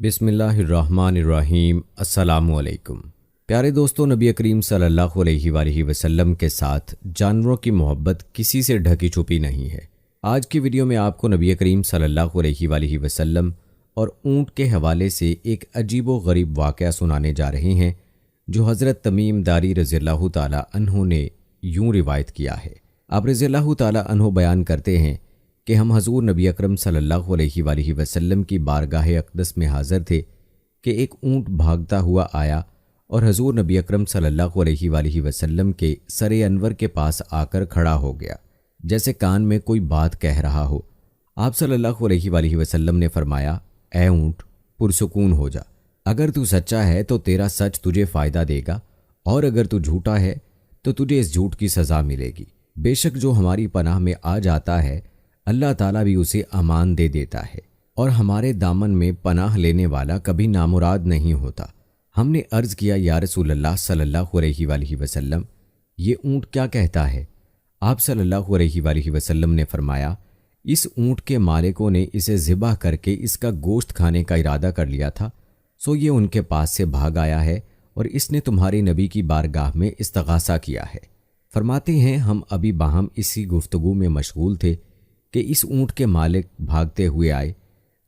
بسم اللہ الرحمن الرحیم۔ السلام علیکم پیارے دوستوں، نبی کریم صلی اللہ علیہ وآلہ وسلم کے ساتھ جانوروں کی محبت کسی سے ڈھکی چھپی نہیں ہے۔ آج کی ویڈیو میں آپ کو نبی کریم صلی اللہ علیہ وآلہ وسلم اور اونٹ کے حوالے سے ایک عجیب و غریب واقعہ سنانے جا رہے ہیں جو حضرت تمیم داری رضی اللہ تعالی عنہ نے یوں روایت کیا ہے۔ آپ رضی اللہ تعالی عنہ بیان کرتے ہیں کہ ہم حضور نبی اکرم صلی اللہ علیہ وآلہ وسلم کی بارگاہ اقدس میں حاضر تھے کہ ایک اونٹ بھاگتا ہوا آیا اور حضور نبی اکرم صلی اللہ علیہ وآلہ وسلم کے سر انور کے پاس آ کر کھڑا ہو گیا، جیسے کان میں کوئی بات کہہ رہا ہو۔ آپ صلی اللہ علیہ وآلہ وسلم نے فرمایا، اے اونٹ، پرسکون ہو جا، اگر تو سچا ہے تو تیرا سچ تجھے فائدہ دے گا، اور اگر تو جھوٹا ہے تو تجھے اس جھوٹ کی سزا ملے گی۔ بے شک جو ہماری پناہ میں آ جاتا ہے اللہ تعالیٰ بھی اسے امان دے دیتا ہے، اور ہمارے دامن میں پناہ لینے والا کبھی نامراد نہیں ہوتا۔ ہم نے عرض کیا، یا رسول اللہ صلی اللہ علیہ وآلہ وسلم، یہ اونٹ کیا کہتا ہے؟ آپ صلی اللہ علیہ وآلہ وسلم نے فرمایا، اس اونٹ کے مالکوں نے اسے ذبح کر کے اس کا گوشت کھانے کا ارادہ کر لیا تھا، سو یہ ان کے پاس سے بھاگ آیا ہے اور اس نے تمہارے نبی کی بارگاہ میں استغاثہ کیا ہے۔ فرماتے ہیں، ہم ابھی باہم اسی گفتگو میں مشغول تھے کہ اس اونٹ کے مالک بھاگتے ہوئے آئے۔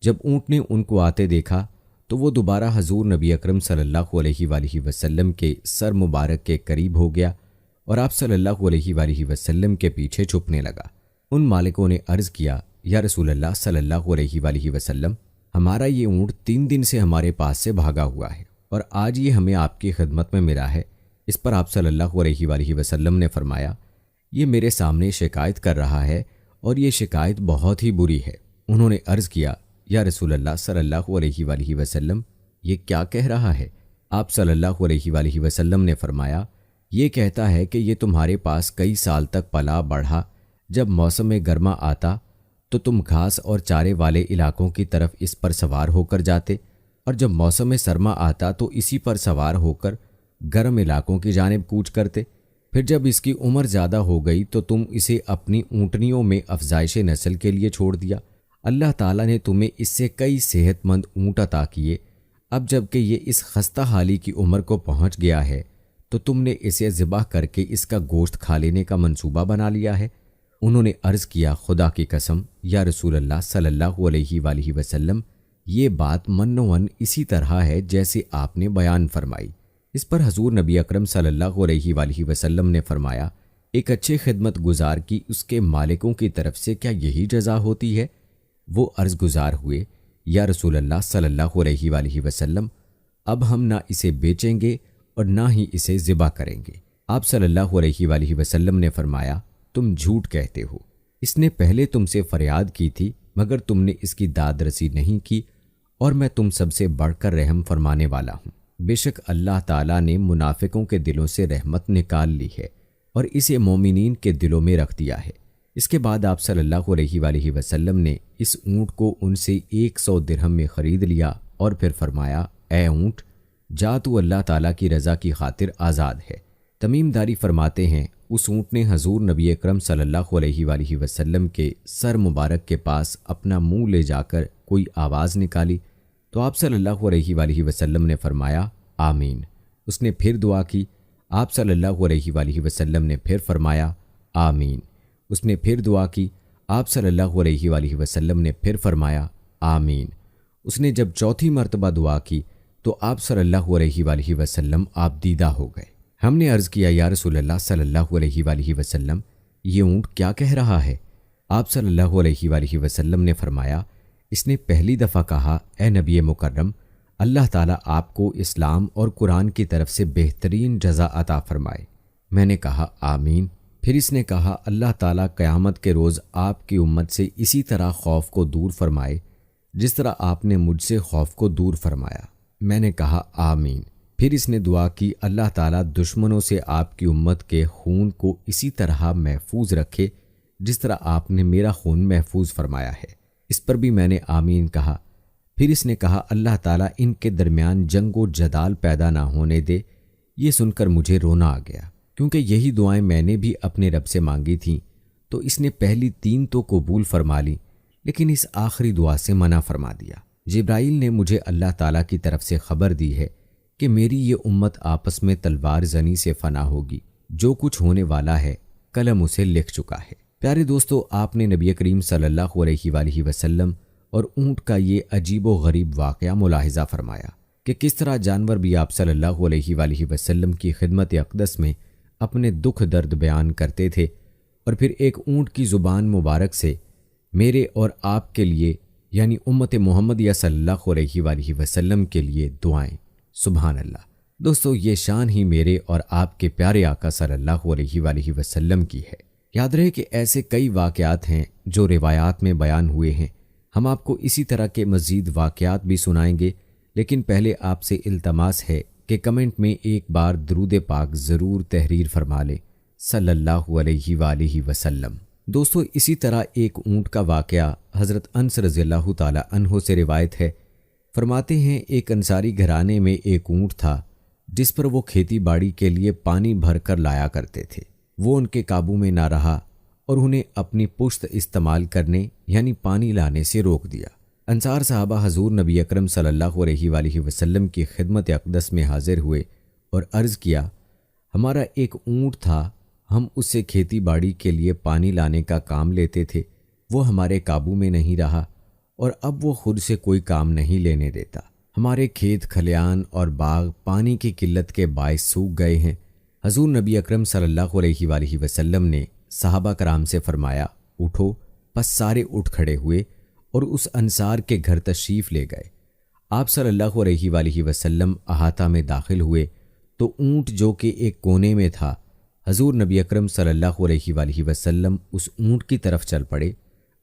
جب اونٹ نے ان کو آتے دیکھا تو وہ دوبارہ حضور نبی اکرم صلی اللہ علیہ وآلہ وسلم کے سر مبارک کے قریب ہو گیا اور آپ صلی اللہ علیہ وآلہ وسلم کے پیچھے چھپنے لگا۔ ان مالکوں نے عرض کیا، یا رسول اللہ صلی اللہ علیہ وآلہ وسلم، ہمارا یہ اونٹ 3 دن سے ہمارے پاس سے بھاگا ہوا ہے اور آج یہ ہمیں آپ کی خدمت میں ملا ہے۔ اس پر آپ صلی اللہ علیہ وآلہ وسلم نے فرمایا، یہ میرے سامنے شکایت کر رہا ہے اور یہ شکایت بہت ہی بری ہے۔ انہوں نے عرض کیا، یا رسول اللہ صلی اللہ علیہ وآلہ وسلم، یہ کیا کہہ رہا ہے؟ آپ صلی اللہ علیہ وآلہ وسلم نے فرمایا، یہ کہتا ہے کہ یہ تمہارے پاس کئی سال تک پلا بڑھا، جب موسم گرما آتا تو تم گھاس اور چارے والے علاقوں کی طرف اس پر سوار ہو کر جاتے، اور جب موسم سرما آتا تو اسی پر سوار ہو کر گرم علاقوں کی جانب کوچ کرتے۔ پھر جب اس کی عمر زیادہ ہو گئی تو تم اسے اپنی اونٹنیوں میں افزائش نسل کے لیے چھوڑ دیا۔ اللہ تعالیٰ نے تمہیں اس سے کئی صحت مند اونٹ عطا کیے۔ اب جب کہ یہ اس خستہ حالی کی عمر کو پہنچ گیا ہے تو تم نے اسے ذبح کر کے اس کا گوشت کھا لینے کا منصوبہ بنا لیا ہے۔ انہوں نے عرض کیا، خدا کی قسم، یا رسول اللہ صلی اللہ علیہ وآلہ وسلم، یہ بات منوً اسی طرح ہے جیسے آپ نے بیان فرمائی۔ اس پر حضور نبی اکرم صلی اللہ علیہ وآلہ وسلم نے فرمایا، ایک اچھے خدمت گزار کی اس کے مالکوں کی طرف سے کیا یہی جزا ہوتی ہے؟ وہ عرض گزار ہوئے، یا رسول اللہ صلی اللہ علیہ وآلہ وسلم، اب ہم نہ اسے بیچیں گے اور نہ ہی اسے ذبح کریں گے۔ آپ صلی اللہ علیہ وآلہ وسلم نے فرمایا، تم جھوٹ کہتے ہو، اس نے پہلے تم سے فریاد کی تھی مگر تم نے اس کی داد رسی نہیں کی، اور میں تم سب سے بڑھ کر رحم فرمانے والا ہوں۔ بے شک اللہ تعالیٰ نے منافقوں کے دلوں سے رحمت نکال لی ہے اور اسے مومنین کے دلوں میں رکھ دیا ہے۔ اس کے بعد آپ صلی اللہ علیہ وآلہ وسلم نے اس اونٹ کو ان سے 100 درہم میں خرید لیا اور پھر فرمایا، اے اونٹ، جا تو اللہ تعالیٰ کی رضا کی خاطر آزاد ہے۔ تمیم داری فرماتے ہیں، اس اونٹ نے حضور نبی اکرم صلی اللہ علیہ وآلہ وسلم کے سر مبارک کے پاس اپنا منہ لے جا کر کوئی آواز نکالی تو آپ صلی اللہ علیہ وآلہ وسلم نے فرمایا، آمین۔ اس نے پھر دعا کی، آپ صلی اللہ علیہ وآلہ وسلم نے پھر فرمایا، آمین۔ اس نے پھر دعا کی، آپ صلی اللہ علیہ وآلہ وسلم نے پھر فرمایا، آمین۔ اس نے جب چوتھی مرتبہ دعا کی تو آپ صلی اللہ علیہ وآلہ وسلم آپ دیدہ ہو گئے۔ ہم نے عرض کیا، یا رسول اللہ صلی اللہ علیہ وآلہ وسلم، یہ اونٹ کیا کہہ رہا ہے؟ آپ صلی اللہ علیہ وآلہ وسلم نے فرمایا، اس نے پہلی دفعہ کہا، اے نبی مکرم، اللہ تعالیٰ آپ کو اسلام اور قرآن کی طرف سے بہترین جزا عطا فرمائے۔ میں نے کہا، آمین۔ پھر اس نے کہا، اللہ تعالیٰ قیامت کے روز آپ کی امت سے اسی طرح خوف کو دور فرمائے جس طرح آپ نے مجھ سے خوف کو دور فرمایا۔ میں نے کہا، آمین۔ پھر اس نے دعا کی، اللہ تعالیٰ دشمنوں سے آپ کی امت کے خون کو اسی طرح محفوظ رکھے جس طرح آپ نے میرا خون محفوظ فرمایا ہے۔ اس پر بھی میں نے آمین کہا۔ پھر اس نے کہا، اللہ تعالیٰ ان کے درمیان جنگ و جدال پیدا نہ ہونے دے۔ یہ سن کر مجھے رونا آ گیا، کیونکہ یہی دعائیں میں نے بھی اپنے رب سے مانگی تھیں، تو اس نے پہلی 3 تو قبول فرما لی لیکن اس آخری دعا سے منع فرما دیا۔ جبرائیل نے مجھے اللہ تعالیٰ کی طرف سے خبر دی ہے کہ میری یہ امت آپس میں تلوار زنی سے فنا ہوگی۔ جو کچھ ہونے والا ہے قلم اسے لکھ چکا ہے۔ پیارے دوستو، آپ نے نبی کریم صلی اللہ علیہ وآلہ وسلم اور اونٹ کا یہ عجیب و غریب واقعہ ملاحظہ فرمایا کہ کس طرح جانور بھی آپ صلی اللہ علیہ وآلہ وسلم کی خدمت اقدس میں اپنے دکھ درد بیان کرتے تھے، اور پھر ایک اونٹ کی زبان مبارک سے میرے اور آپ کے لیے یعنی امت محمدیہ صلی اللہ علیہ وآلہ وسلم کے لیے دعائیں۔ سبحان اللہ۔ دوستو، یہ شان ہی میرے اور آپ کے پیارے آقا صلی اللہ علیہ وآلہ وسلم کی ہے۔ یاد رہے کہ ایسے کئی واقعات ہیں جو روایات میں بیان ہوئے ہیں۔ ہم آپ کو اسی طرح کے مزید واقعات بھی سنائیں گے، لیکن پہلے آپ سے التماس ہے کہ کمنٹ میں ایک بار درود پاک ضرور تحریر فرما لیں صلی اللہ علیہ وآلہ وسلم۔ دوستو، اسی طرح ایک اونٹ کا واقعہ حضرت انس رضی اللہ تعالی عنہ سے روایت ہے۔ فرماتے ہیں ایک انصاری گھرانے میں ایک اونٹ تھا جس پر وہ کھیتی باڑی کے لیے پانی بھر کر لایا کرتے تھے۔ وہ ان کے قابو میں نہ رہا اور انہیں اپنی پشت استعمال کرنے یعنی پانی لانے سے روک دیا۔ انصار صحابہ حضور نبی اکرم صلی اللہ علیہ وآلہ وسلم کی خدمت اقدس میں حاضر ہوئے اور عرض کیا، ہمارا ایک اونٹ تھا، ہم اس سے کھیتی باڑی کے لیے پانی لانے کا کام لیتے تھے، وہ ہمارے قابو میں نہیں رہا اور اب وہ خود سے کوئی کام نہیں لینے دیتا۔ ہمارے کھیت کھلیان اور باغ پانی کی قلت کے باعث سوکھ گئے ہیں۔ حضور نبی اکرم صلی اللہ علیہ وآلہ وسلم نے صحابہ کرام سے فرمایا، اٹھو۔ پس سارے اٹھ کھڑے ہوئے اور اس انصار کے گھر تشریف لے گئے۔ آپ صلی اللہ علیہ وآلہ وسلم احاطہ میں داخل ہوئے تو اونٹ جو کہ ایک کونے میں تھا، حضور نبی اکرم صلی اللہ علیہ وآلہ وسلم اس اونٹ کی طرف چل پڑے۔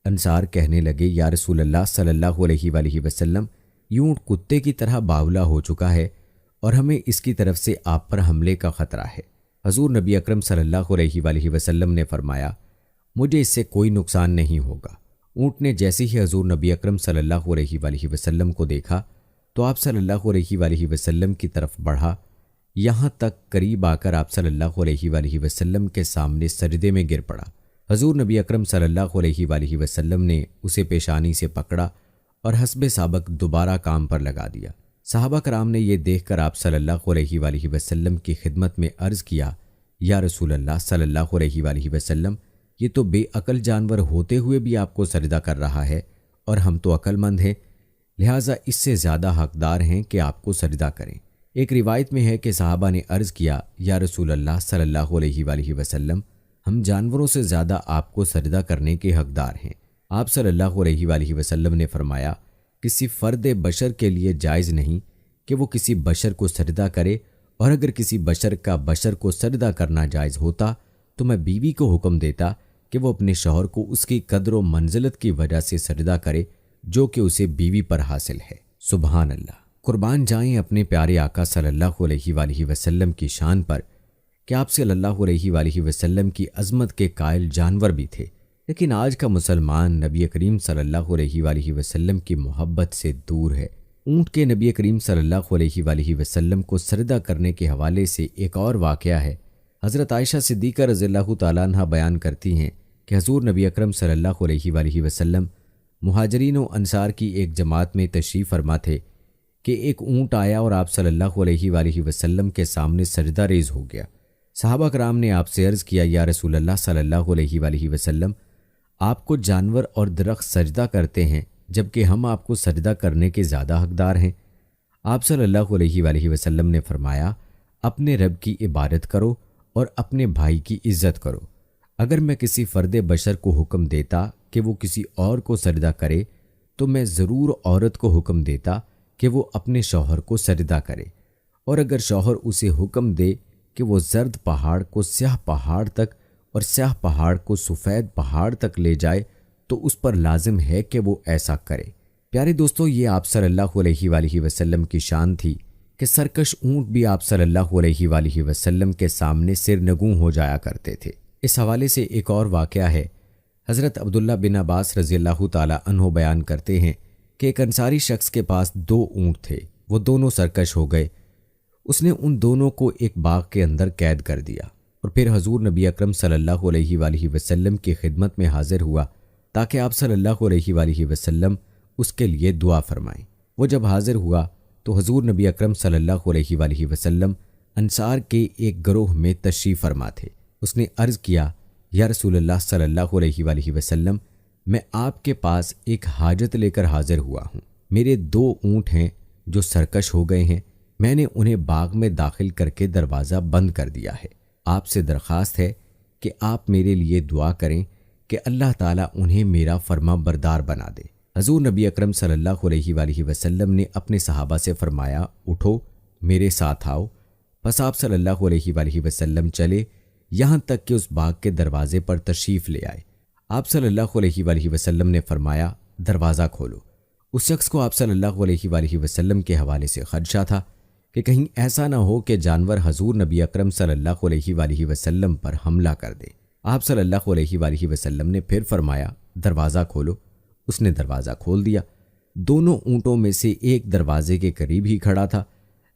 انصار کہنے لگے، یا رسول اللہ صلی اللہ علیہ وآلہ وسلم، یہ اونٹ کتے کی طرح باولا ہو چکا ہے اور ہمیں اس کی طرف سے آپ پر حملے کا خطرہ ہے۔ حضور نبی اکرم صلی اللہ علیہ وآلہ وسلم نے فرمایا، مجھے اس سے کوئی نقصان نہیں ہوگا۔ اونٹ نے جیسے ہی حضور نبی اکرم صلی اللہ علیہ وآلہ وسلم کو دیکھا تو آپ صلی اللہ علیہ وآلہ وسلم کی طرف بڑھا، یہاں تک قریب آ کر آپ صلی اللہ علیہ وآلہ وسلم کے سامنے سجدے میں گر پڑا۔ حضور نبی اکرم صلی اللہ علیہ وآلہ وسلم نے اسے پیشانی سے پکڑا اور حسب سابق دوبارہ کام پر لگا دیا۔ صحابہ کرام نے یہ دیکھ کر آپ صلی اللہ علیہ وآلہ وسلم کی خدمت میں عرض کیا، یا رسول اللہ صلی اللہ علیہ وآلہ وسلم، یہ تو بے عقل جانور ہوتے ہوئے بھی آپ کو سجدہ کر رہا ہے اور ہم تو عقل مند ہیں، لہٰذا اس سے زیادہ حقدار ہیں کہ آپ کو سجدہ کریں۔ ایک روایت میں ہے کہ صحابہ نے عرض کیا، یا رسول اللہ صلی اللہ علیہ وآلہ وسلم، ہم جانوروں سے زیادہ آپ کو سجدہ کرنے کے حقدار ہیں۔ آپ صلی اللہ علیہ وآلہ وسلم نے فرمایا، کسی فرد بشر کے لیے جائز نہیں کہ وہ کسی بشر کو سجدہ کرے، اور اگر کسی بشر کا بشر کو سجدہ کرنا جائز ہوتا تو میں بیوی کو حکم دیتا کہ وہ اپنے شوہر کو اس کی قدر و منزلت کی وجہ سے سجدہ کرے جو کہ اسے بیوی پر حاصل ہے۔ سبحان اللہ۔ قربان جائیں اپنے پیارے آقا صلی اللہ علیہ وآلہ وسلم کی شان پر کہ آپ صلی اللہ علیہ وآلہ وسلم کی عظمت کے قائل جانور بھی تھے، لیکن آج کا مسلمان نبی کریم صلی اللہ علیہ وآلہ وسلم کی محبت سے دور ہے۔ اونٹ کے نبی کریم صلی اللہ علیہ وآلہ وسلم کو سجدہ کرنے کے حوالے سے ایک اور واقعہ ہے۔ حضرت عائشہ صدیقہ رضی اللہ تعالیٰ عنہ بیان کرتی ہیں کہ حضور نبی اکرم صلی اللہ علیہ وآلہ وسلم مہاجرین و انصار کی ایک جماعت میں تشریف فرما تھے کہ ایک اونٹ آیا اور آپ صلی اللہ علیہ وآلہ وسلم کے سامنے سجدہ ریز ہو گیا۔ صحابہ کرام نے آپ سے عرض کیا، یا رسول اللہ صلی اللہ علیہ وآلہ وسلم، آپ کو جانور اور درخت سجدہ کرتے ہیں جبکہ ہم آپ کو سجدہ کرنے کے زیادہ حقدار ہیں۔ آپ صلی اللہ علیہ وآلہ وسلم نے فرمایا، اپنے رب کی عبادت کرو اور اپنے بھائی کی عزت کرو۔ اگر میں کسی فرد بشر کو حکم دیتا کہ وہ کسی اور کو سجدہ کرے تو میں ضرور عورت کو حکم دیتا کہ وہ اپنے شوہر کو سجدہ کرے، اور اگر شوہر اسے حکم دے کہ وہ زرد پہاڑ کو سیاہ پہاڑ تک اور سیاہ پہاڑ کو سفید پہاڑ تک لے جائے تو اس پر لازم ہے کہ وہ ایسا کرے۔ پیارے دوستو، یہ آپ صلی اللہ علیہ وآلہ وسلم کی شان تھی کہ سرکش اونٹ بھی آپ صلی اللہ علیہ وآلہ وسلم کے سامنے سرنگوں ہو جایا کرتے تھے۔ اس حوالے سے ایک اور واقعہ ہے۔ حضرت عبداللہ بن عباس رضی اللہ تعالی عنہ بیان کرتے ہیں کہ ایک انصاری شخص کے پاس 2 اونٹ تھے، وہ دونوں سرکش ہو گئے۔ اس نے ان دونوں کو ایک باغ کے اندر قید کر دیا اور پھر حضور نبی اکرم صلی اللہ علیہ وآلہ وسلم کی خدمت میں حاضر ہوا تاکہ آپ صلی اللہ علیہ وآلہ وسلم اس کے لیے دعا فرمائیں۔ وہ جب حاضر ہوا تو حضور نبی اکرم صلی اللہ علیہ وآلہ وسلم انصار کے ایک گروہ میں تشریف فرما تھے۔ اس نے عرض کیا، یا رسول اللہ صلی اللہ علیہ وآلہ وسلم، میں آپ کے پاس ایک حاجت لے کر حاضر ہوا ہوں۔ میرے 2 اونٹ ہیں جو سرکش ہو گئے ہیں، میں نے انہیں باغ میں داخل کر کے دروازہ بند کر دیا ہے۔ آپ سے درخواست ہے کہ آپ میرے لیے دعا کریں کہ اللہ تعالیٰ انہیں میرا فرما بردار بنا دے۔ حضور نبی اکرم صلی اللہ علیہ وآلہ وسلم نے اپنے صحابہ سے فرمایا، اٹھو میرے ساتھ آؤ۔ پس آپ صلی اللہ علیہ وآلہ وسلم چلے یہاں تک کہ اس باغ کے دروازے پر تشریف لے آئے۔ آپ صلی اللہ علیہ وآلہ وسلم نے فرمایا، دروازہ کھولو۔ اس شخص کو آپ صلی اللہ علیہ وآلہ وسلم کے حوالے سے خدشہ تھا کہ کہیں ایسا نہ ہو کہ جانور حضور نبی اکرم صلی اللہ علیہ وآلہ وسلم پر حملہ کر دے۔ آپ صلی اللہ علیہ وآلہ وسلم نے پھر فرمایا، دروازہ کھولو۔ اس نے دروازہ کھول دیا۔ دونوں اونٹوں میں سے ایک دروازے کے قریب ہی کھڑا تھا۔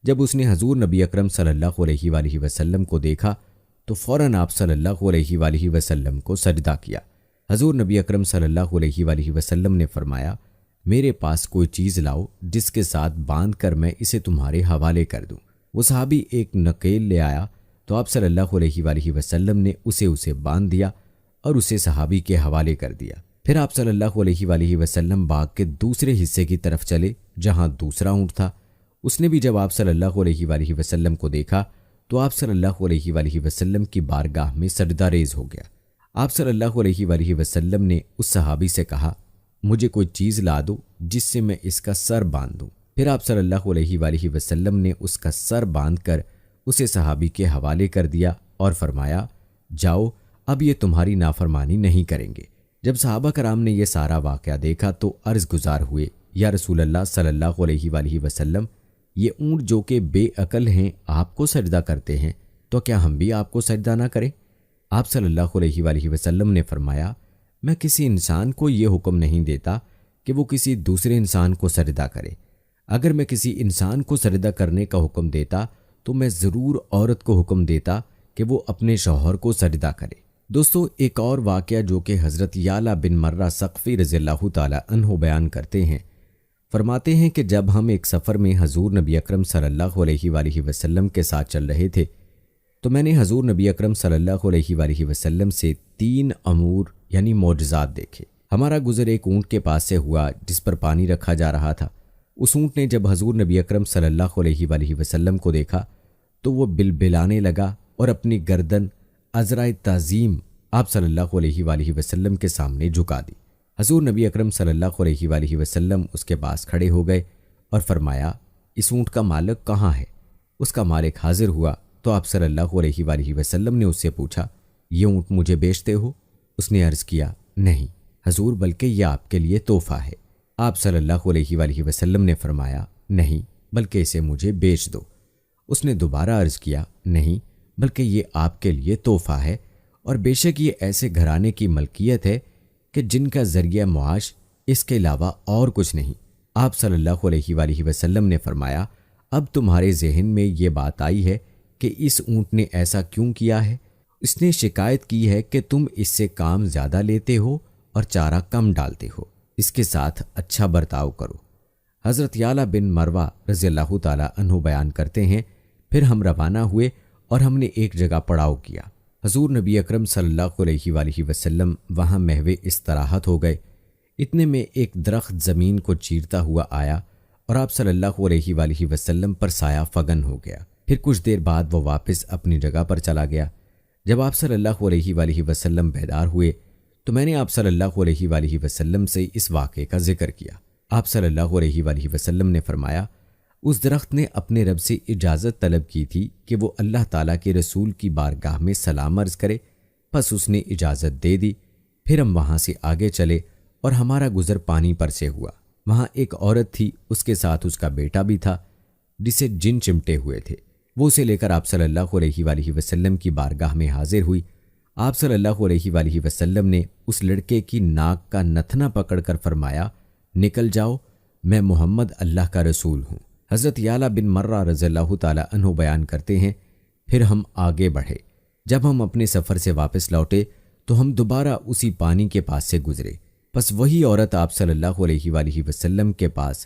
جب اس نے حضور نبی اکرم صلی اللہ علیہ وآلہ وسلم کو دیکھا تو فوراً آپ صلی اللہ علیہ وآلہ وسلم کو سجدہ کیا۔ حضور نبی اکرم صلی اللہ علیہ وآلہ وسلم نے فرمایا، میرے پاس کوئی چیز لاؤ جس کے ساتھ باندھ کر میں اسے تمہارے حوالے کر دوں۔ وہ صحابی ایک نکیل لے آیا تو آپ صلی اللہ علیہ وآلہ وسلم نے اسے باندھ دیا اور اسے صحابی کے حوالے کر دیا۔ پھر آپ صلی اللہ علیہ وآلہ وسلم باغ کے دوسرے حصے کی طرف چلے جہاں دوسرا اونٹ تھا۔ اس نے بھی جب آپ صلی اللہ علیہ وآلہ وسلم کو دیکھا تو آپ صلی اللہ علیہ وآلہ وسلم کی بارگاہ میں سجدہ ریز ہو گیا۔ آپ صلی اللہ علیہ وآلہ وسلم نے اس صحابی سے کہا، مجھے کوئی چیز لا دو جس سے میں اس کا سر باندھ دوں۔ پھر آپ صلی اللہ علیہ وآلہ وسلم نے اس کا سر باندھ کر اسے صحابی کے حوالے کر دیا اور فرمایا، جاؤ اب یہ تمہاری نافرمانی نہیں کریں گے۔ جب صحابہ کرام نے یہ سارا واقعہ دیکھا تو عرض گزار ہوئے، یا رسول اللہ صلی اللہ علیہ وآلہ وسلم، یہ اونٹ جو کہ بے عقل ہیں آپ کو سجدہ کرتے ہیں، تو کیا ہم بھی آپ کو سجدہ نہ کریں؟ آپ صلی اللہ علیہ وآلہ وسلم نے فرمایا، میں کسی انسان کو یہ حکم نہیں دیتا کہ وہ کسی دوسرے انسان کو سجدہ کرے۔ اگر میں کسی انسان کو سجدہ کرنے کا حکم دیتا تو میں ضرور عورت کو حکم دیتا کہ وہ اپنے شوہر کو سجدہ کرے۔ دوستو، ایک اور واقعہ جو کہ حضرت یعلا بن مرہ ثقفی رضی اللہ تعالی عنہ بیان کرتے ہیں، فرماتے ہیں کہ جب ہم ایک سفر میں حضور نبی اکرم صلی اللہ علیہ وآلہ وسلم کے ساتھ چل رہے تھے تو میں نے حضور نبی اکرم صلی اللہ علیہ وآلہ وسلم سے 3 امور یعنی معجزات دیکھے۔ ہمارا گزر ایک اونٹ کے پاس سے ہوا جس پر پانی رکھا جا رہا تھا۔ اس اونٹ نے جب حضور نبی اکرم صلی اللہ علیہ وآلہ وسلم کو دیکھا تو وہ بلبلانے لگا اور اپنی گردن عذرائے تعظیم آپ صلی اللہ علیہ وآلہ وسلم کے سامنے جھکا دی۔ حضور نبی اکرم صلی اللہ علیہ وآلہ وسلم اس کے پاس کھڑے ہو گئے اور فرمایا، اس اونٹ کا مالک کہاں ہے؟ اس کا مالک حاضر ہوا تو آپ صلی اللہ علیہ وآلہ وسلم نے اس سے پوچھا، یہ اونٹ مجھے بیچتے ہو؟ اس نے عرض کیا، نہیں حضور، بلکہ یہ آپ کے لیے تحفہ ہے۔ آپ صلی اللہ علیہ وآلہ وسلم نے فرمایا، نہیں بلکہ اسے مجھے بیچ دو۔ اس نے دوبارہ عرض کیا، نہیں بلکہ یہ آپ کے لیے تحفہ ہے، اور بے شک یہ ایسے گھرانے کی ملکیت ہے کہ جن کا ذریعہ معاش اس کے علاوہ اور کچھ نہیں۔ آپ صلی اللہ علیہ وآلہ وسلم نے فرمایا، اب تمہارے ذہن میں یہ بات آئی ہے کہ اس اونٹ نے ایسا کیوں کیا ہے؟ اس نے شکایت کی ہے کہ تم اس سے کام زیادہ لیتے ہو اور چارہ کم ڈالتے ہو، اس کے ساتھ اچھا برتاؤ کرو۔ حضرت یعلا بن مرہ رضی اللہ تعالی عنہ بیان کرتے ہیں، پھر ہم روانہ ہوئے اور ہم نے ایک جگہ پڑاؤ کیا۔ حضور نبی اکرم صلی اللہ علیہ وآلہ وسلم وہاں محو استراحت ہو گئے۔ اتنے میں ایک درخت زمین کو چیرتا ہوا آیا اور آپ صلی اللہ علیہ وآلہ وسلم پر سایہ فگن ہو گیا۔ پھر کچھ دیر بعد وہ واپس اپنی جگہ پر چلا گیا۔ جب آپ صلی اللہ علیہ وآلہ وسلم بیدار ہوئے تو میں نے آپ صلی اللہ علیہ وآلہ وسلم سے اس واقعے کا ذکر کیا۔ آپ صلی اللہ علیہ وآلہ وسلم نے فرمایا، اس درخت نے اپنے رب سے اجازت طلب کی تھی کہ وہ اللہ تعالیٰ کے رسول کی بارگاہ میں سلام عرض کرے، پس اس نے اجازت دے دی۔ پھر ہم وہاں سے آگے چلے اور ہمارا گزر پانی پر سے ہوا۔ وہاں ایک عورت تھی، اس کے ساتھ اس کا بیٹا بھی تھا جسے جن چمٹے ہوئے تھے۔ وہ اسے لے کر آپ صلی اللہ علیہ وآلہ وسلم کی بارگاہ میں حاضر ہوئی۔ آپ صلی اللہ علیہ وآلہ وسلم نے اس لڑکے کی ناک کا نتنا پکڑ کر فرمایا، نکل جاؤ، میں محمد اللہ کا رسول ہوں۔ حضرت یعلا بن مرہ رضی اللہ تعالی عنہ بیان کرتے ہیں، پھر ہم آگے بڑھے۔ جب ہم اپنے سفر سے واپس لوٹے تو ہم دوبارہ اسی پانی کے پاس سے گزرے، پس وہی عورت آپ صلی اللہ علیہ وآلہ وسلم کے پاس